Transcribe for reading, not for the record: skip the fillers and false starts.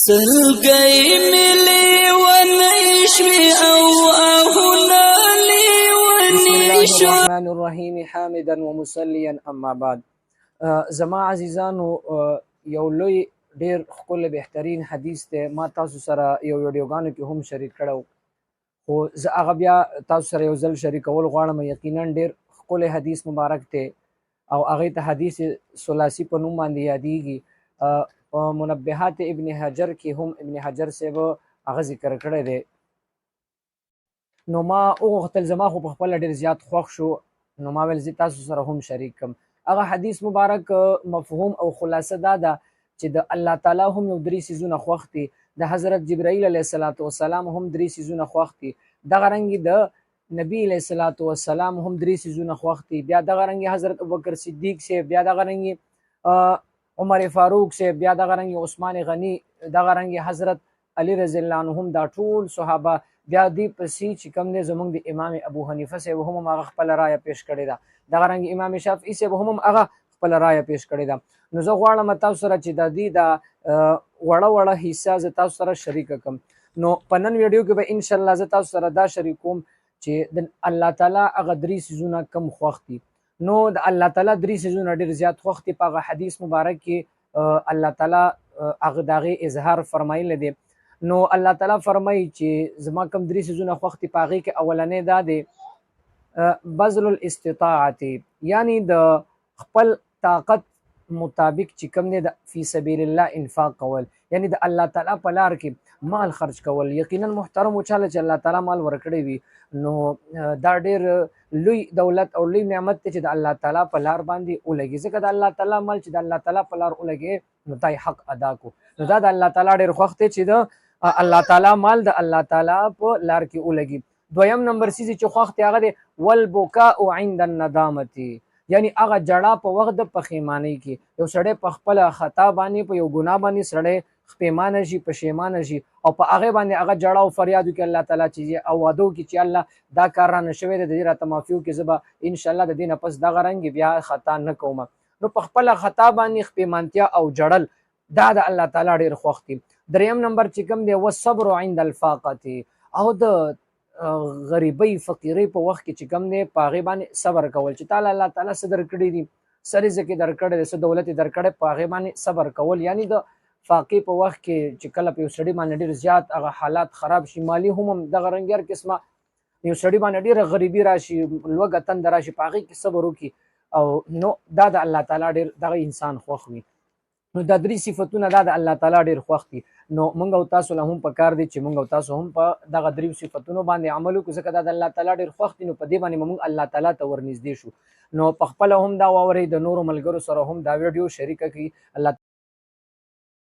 سلګي ملي ونشوي او اهنا لي ونشوي. بسم الله الرحمن الرحيم حامدا ومصليا اما بعد. زما عزیزانو یو لوی ډیر خپل بهترین حدیث ته ما تاسو سره یو ویډیوګانو کې هم شریک کړو، خو زه هغه بیا تاسو سره یو ځل شریکول غواړم. یقینا ډیر خپل حدیث مبارک ته او هغه ته حدیث ثلاثی په نوم باندې یادېږي. منبهات ابن حجر کې هم ابن حجر صاحب هغه ذکر کړی دی. نو ما وغوښتل زما خو په خپله ډېر زیات خوښ شو، نو ما ویل زه تاسو سره هم شریک کړم. هغه حدیث مبارک مفهوم او خلاصه دا ده چې د الله تعالی هم یو درې څیزونه خوښ دي، د حضرت جبرائیل علیه السلام هم درې څیزونه خوښ دي، دغه رنګې د نبی علیه السلام هم درې څیزونه خوښ دي، بیا دغه رنګې حضرت ابوبکر صدیق صاحب، بیا دغه رنګې عمر فاروق صاحب، بیا دغه رنګې عثمان غني، دغه رنګې حضرت علی رضی الله عنه هم، دا ټول صحابه. بیا دې پسې چې کوم دی زموږ د امام ابو حنیفه صاحب هم هغه خپله رایه پیش کړې ده، دغه رنګې امام شافعي صاحب هم هغه خپله رایه پیش کړې ده. نو زه غواړم تاسو سره چې د دې دا وړه وړه حصه زه تاسو سره شریکه کړم. نو په نن ویډیو کې به انشاءالله زه تاسو سره دا شریکوم چې د الله تعالی هغه درې څیزونه کم خوښ دي. نو د الله تعالی درې څیزونه ډېر زیات خوښ دي. په هغه حدیث مبارک کې الله تعالی هغه د هغې اظهار فرمایلی دی. نو الله تعالی فرمایي چې زما کوم درې څیزونه خوښ دي، په هغې کې اولنی دا دی بذل الاستطاعت، یعنی د خپل طاقت مطابق چې کوم دی د فی سبیل الله انفاق کول، یعنی د الله تعالی په لار کې مال خرج کول. یقینا محترم چاله چې الله تعالی مال ورکړی وي، نو دا ډېر لوی دولت او لوی نعمت دی چې د الله تعالی په لار باندې ولګي، ځکه د الله تعالی مال چې د الله تعالی په لار ولګي نو دا حق ادا کو. نو دا د الله تعالی ډېر خوښ دی چې د الله تعالی مال د الله تعالی په لار کې ولګي. دویم نمبر څیز چې خوښ دی هغه دی والبکاء عند الندامت، یعنی هغه جړه په وخت د پښیمانۍ کې. یو سړی په خپله خطا باندې په یو ګناه باندې سړی پښیمانه شي، پښیمانه شي او په هغې باندې هغه جړه او فریاد وکړي الله تعالی چې او واده وکړي چې الله دا کار رانه شوی دی، د دې راته معافي وکړي، زه به انشاءالله د دې نه پس دغه رنګې بیا خطا نه کوم. نو په خپله خطا باندې پښیمانتیا او جړل دا د الله تعالی ډېر خوښ دي. دریم نمبر چې کوم دی والصبر عند الفاقة، او د غریبۍ فقیرۍ په وخت کې چې کوم دی په هغې باندې صبر کول، چې تعالی الله تعالی څه درکړي دي، څه رزق یې درکړی دی، څه دولت یې درکړی، په هغې باندې صبر کول. یعنی د فاقې په وخت کې چې کله په یو سړي باندې ډېر زیات هغه حالات خراب شي، مالي هم دغه رنګې هر قسمه یو سړي باندې ډېره غریبي راشي، لوږه تنده راشي، په هغې کې صبر وکړي، او نو دا د الله تعالی ډېر دغه انسان خوښ وي. نو دا درې صفتونه دا د الله تعالی ډېر خوښ دي. نو موږ او تاسو له هم پکار دی چې موږ او تاسو هم په دغه درې صفتونو باندې عمل وکړو، ځکه دا د الله تعالی ډېر خوښ دي. نو په دې باندې موږ الله تعالی ته ورنږدې شو. نو په خپله هم دا واورئ، د نورو ملګرو سره هم دا ویډیو شریکه کړئ. الله